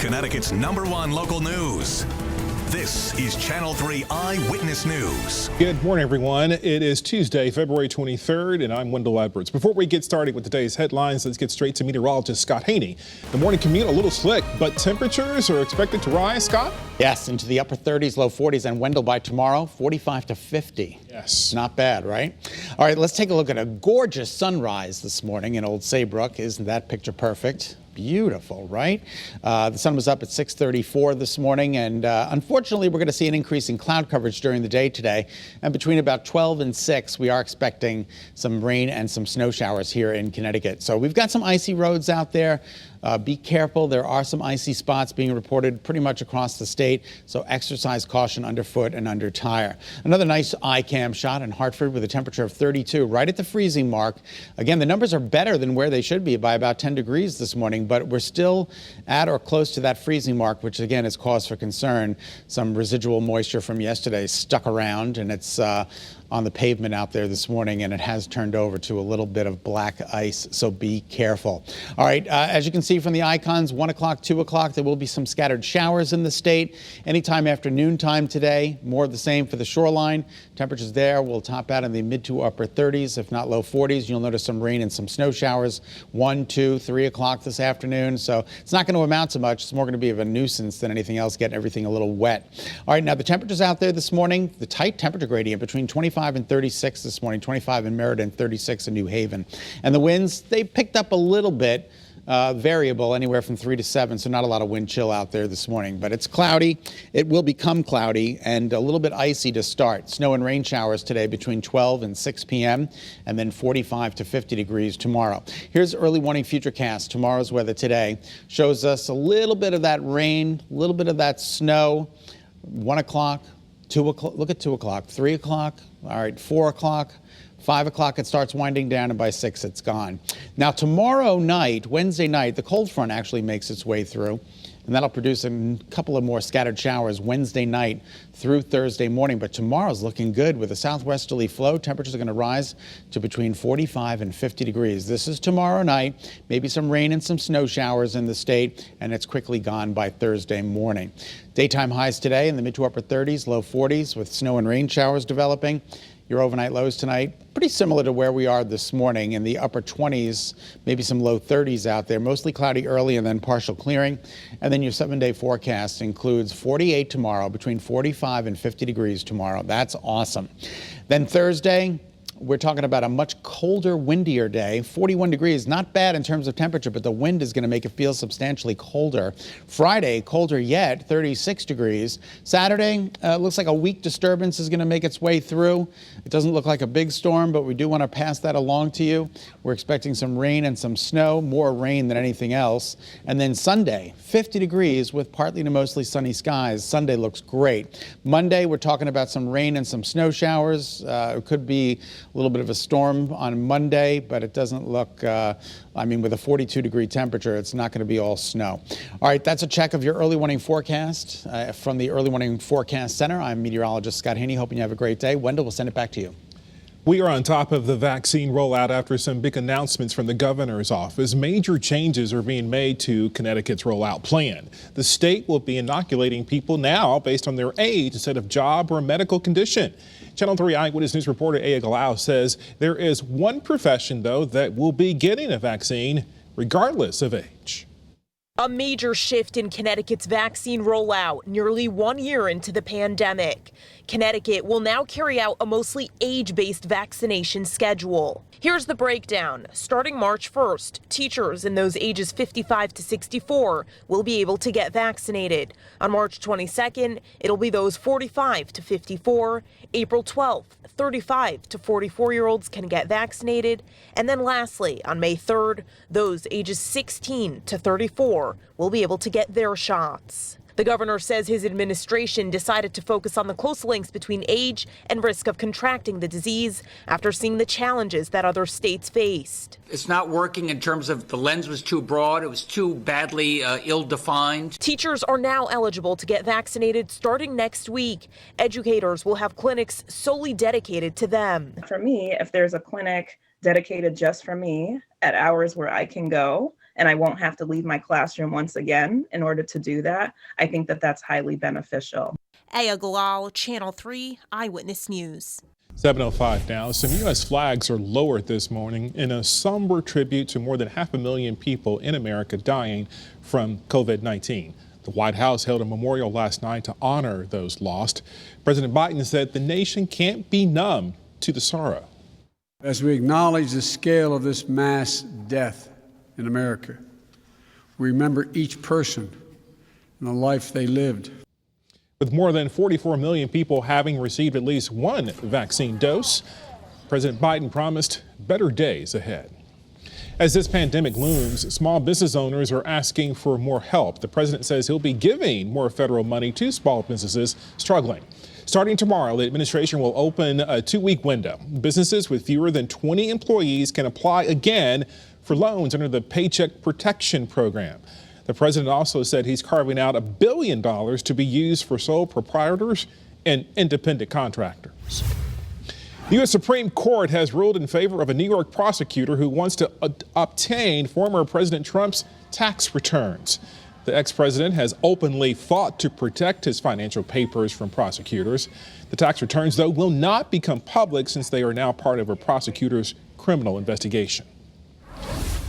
Connecticut's #1 local news. This is Channel 3 Eyewitness News. Good morning, everyone. It is Tuesday, February 23rd, and I'm Wendell Edwards. Before we get started with today's headlines, let's get straight to meteorologist Scot Haney. The morning commute a little slick, but temperatures are expected to rise, Scott? Yes, into the upper 30s, low 40s, and Wendell by tomorrow, 45 to 50. Yes. Not bad, right? All right, let's take a look at a gorgeous sunrise this morning in Old Saybrook. Isn't that picture perfect? Beautiful, right? The sun was up at 6:34 this morning, and unfortunately, we're going to see an increase in cloud coverage during the day today. And between about 12 and 6, we are expecting some rain and some snow showers here in Connecticut. So we've got some icy roads out there. Be careful. There are some icy spots being reported pretty much across the state, so exercise caution underfoot and under tire. Another nice eye-cam shot in Hartford with a temperature of 32, right at the freezing mark. Again, the numbers are better than where they should be by about 10 degrees this morning, but we're still at or close to that freezing mark, which again is cause for concern. Some residual moisture from yesterday stuck around, and it's on the pavement out there this morning, and it has turned over to a little bit of black ice, so be careful. All right, as you can see from the icons, 1 o'clock, 2 o'clock, there will be some scattered showers in the state. Anytime after noontime today, more of the same for the shoreline. Temperatures there will top out in the mid to upper 30s, if not low 40s. You'll notice some rain and some snow showers 1, 2, 3 o'clock this afternoon. So it's not going to amount to much. It's more going to be of a nuisance than anything else, getting everything a little wet. All right, now the temperatures out there this morning, the tight temperature gradient between 25 and 36 this morning, 25 in Meriden, 36 in New Haven. And the winds, they picked up a little bit. Variable, anywhere from 3 to 7, so not a lot of wind chill out there this morning. But it's cloudy. It will become cloudy and a little bit icy to start. Snow and rain showers today between 12 and 6 p.m. and then 45 to 50 degrees tomorrow. Here's early warning futurecast. Tomorrow's weather today shows us a little bit of that rain, a little bit of that snow. 1 o'clock, 2 o'clock, look at 2 o'clock, 3 o'clock, all right, 4 o'clock. 5 o'clock, it starts winding down, and by 6, it's gone. Now, tomorrow night, Wednesday night, the cold front actually makes its way through, and that'll produce a couple of more scattered showers Wednesday night through Thursday morning. But tomorrow's looking good with a southwesterly flow. Temperatures are going to rise to between 45 and 50 degrees. This is tomorrow night. Maybe some rain and some snow showers in the state, and it's quickly gone by Thursday morning. Daytime highs today in the mid to upper 30s, low 40s, with snow and rain showers developing. Your overnight lows tonight, pretty similar to where we are this morning, in the upper 20s, maybe some low 30s out there. Mostly cloudy early and then partial clearing. And then your 7-day forecast includes 48 tomorrow, between 45 and 50 degrees tomorrow. That's awesome. Then Thursday, we're talking about a much colder, windier day. 41 degrees, not bad in terms of temperature, but the wind is going to make it feel substantially colder. Friday, colder yet, 36 degrees. Saturday, looks like a weak disturbance is going to make its way through. It doesn't look like a big storm, but we do want to pass that along to you. We're expecting some rain and some snow, more rain than anything else. And then Sunday, 50 degrees with partly to mostly sunny skies. Sunday looks great. Monday, we're talking about some rain and some snow showers. It could be a little bit of a storm on Monday, but it doesn't look, with a 42-degree temperature, it's not going to be all snow. All right, that's a check of your early warning forecast. From the Early Warning Forecast Center, I'm meteorologist Scot Haney. Hoping you have a great day. Wendell, we'll send it back to you. We are on top of the vaccine rollout after some big announcements from the governor's office. Major changes are being made to Connecticut's rollout plan. The state will be inoculating people now based on their age instead of job or medical condition. Channel 3 Eyewitness News reporter Aya Galau says there is one profession, though, that will be getting a vaccine regardless of age. A major shift in Connecticut's vaccine rollout nearly 1 year into the pandemic. Connecticut will now carry out a mostly age-based vaccination schedule. Here's the breakdown. Starting March 1st, teachers in those ages 55 to 64 will be able to get vaccinated. On March 22nd, it'll be those 45 to 54. April 12th, 35 to 44-year-olds can get vaccinated. And then lastly, on May 3rd, those ages 16 to 34 will be able to get their shots. The governor says his administration decided to focus on the close links between age and risk of contracting the disease after seeing the challenges that other states faced. It's not working in terms of the lens was too broad. It was too badly ill-defined. Teachers are now eligible to get vaccinated starting next week. Educators will have clinics solely dedicated to them. For me, if there's a clinic dedicated just for me at hours where I can go, and I won't have to leave my classroom once again in order to do that, I think that that's highly beneficial. Aya Galal, Channel 3 Eyewitness News. 7:05 now. Some U.S. flags are lowered this morning in a somber tribute to more than 500,000 people in America dying from COVID-19. The White House held a memorial last night to honor those lost. President Biden said the nation can't be numb to the sorrow. As we acknowledge the scale of this mass death in America, we remember each person and the life they lived. With more than 44 million people having received at least one vaccine dose, President Biden promised better days ahead. As this pandemic looms, small business owners are asking for more help. The president says he'll be giving more federal money to small businesses struggling. Starting tomorrow, the administration will open a 2-week window. Businesses with fewer than 20 employees can apply again for loans under the Paycheck Protection Program. The president also said he's carving out $1 billion to be used for sole proprietors and independent contractors. The U.S. Supreme Court has ruled in favor of a New York prosecutor who wants to obtain former President Trump's tax returns. The ex-president has openly fought to protect his financial papers from prosecutors. The tax returns, though, will not become public since they are now part of a prosecutor's criminal investigation.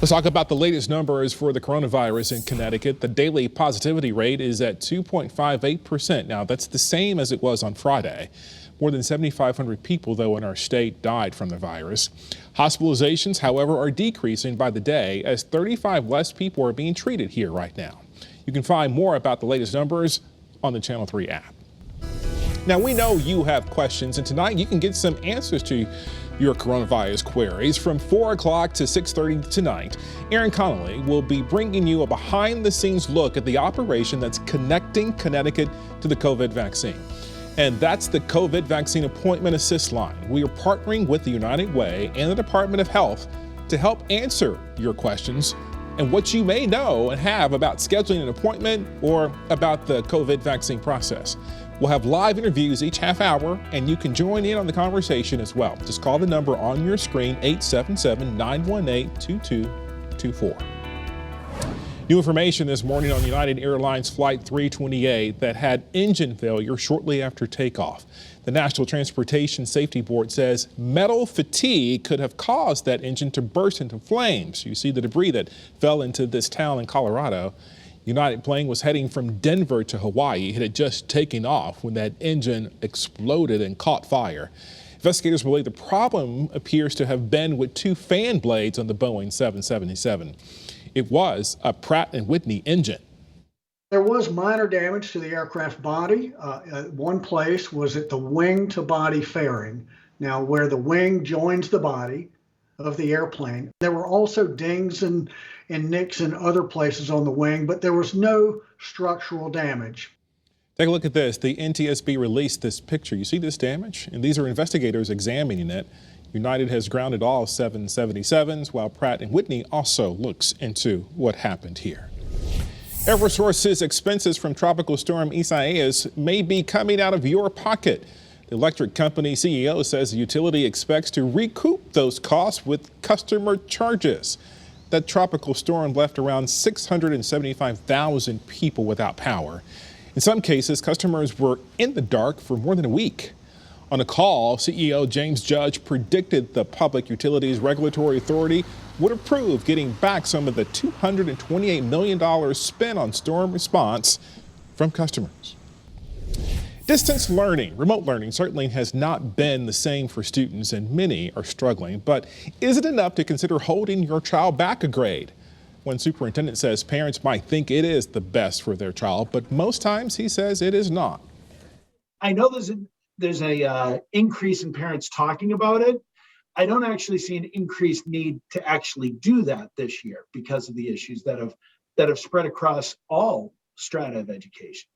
Let's talk about the latest numbers for the coronavirus in Connecticut. The daily positivity rate is at 2.58%. Now, that's the same as it was on Friday. More than 7,500 people, though, in our state died from the virus. Hospitalizations, however, are decreasing by the day as 35 less people are being treated here right now. You can find more about the latest numbers on the Channel 3 app. Now, we know you have questions, and tonight you can get some answers to your coronavirus queries. From 4 o'clock to 6:30 tonight, Aaron Connolly will be bringing you a behind-the-scenes look at the operation that's connecting Connecticut to the COVID vaccine. And that's the COVID Vaccine Appointment Assist Line. We are partnering with the United Way and the Department of Health to help answer your questions and what you may know and have about scheduling an appointment or about the COVID vaccine process. We'll have live interviews each half hour, and you can join in on the conversation as well. Just call the number on your screen, 877-918-2224. New information this morning on United Airlines Flight 328 that had engine failure shortly after takeoff. The National Transportation Safety Board says metal fatigue could have caused that engine to burst into flames. You see the debris that fell into this town in Colorado. United plane was heading from Denver to Hawaii. It had just taken off when that engine exploded and caught fire. Investigators believe the problem appears to have been with 2 fan blades on the Boeing 777. It was a Pratt & Whitney engine. There was minor damage to the aircraft body. One place was at the wing-to-body fairing, now where the wing joins the body of the airplane. There were also dings and nicks in other places on the wing, but there was no structural damage. Take a look at this. The NTSB released this picture. You see this damage? And these are investigators examining it. United has grounded all 777s, while Pratt & Whitney also looks into what happened here. Eversource's expenses from Tropical Storm Isaias may be coming out of your pocket. The electric company CEO says the utility expects to recoup those costs with customer charges. That tropical storm left around 675,000 people without power. In some cases, customers were in the dark for more than a week. On a call, CEO James Judge predicted the Public Utilities Regulatory Authority would approve getting back some of the $228 million spent on storm response from customers. Distance learning, remote learning, certainly has not been the same for students, and many are struggling. But is it enough to consider holding your child back a grade? One superintendent says parents might think it is the best for their child, but most times he says it is not. I know there's a increase in parents talking about it. I don't actually see an increased need to actually do that this year because of the issues that have spread across all strata of education.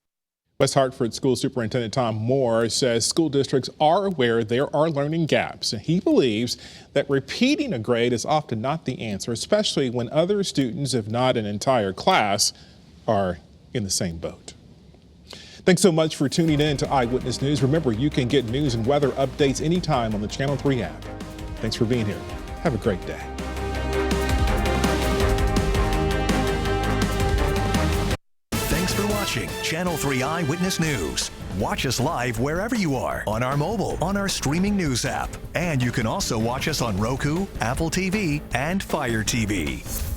West Hartford School Superintendent Tom Moore says school districts are aware there are learning gaps, and he believes that repeating a grade is often not the answer, especially when other students, if not an entire class, are in the same boat. Thanks so much for tuning in to Eyewitness News. Remember, you can get news and weather updates anytime on the Channel 3 app. Thanks for being here. Have a great day. watching Channel 3 Eyewitness News. Watch us live wherever you are on our mobile, on our streaming news app. And you can also watch us on Roku, Apple TV, and Fire TV.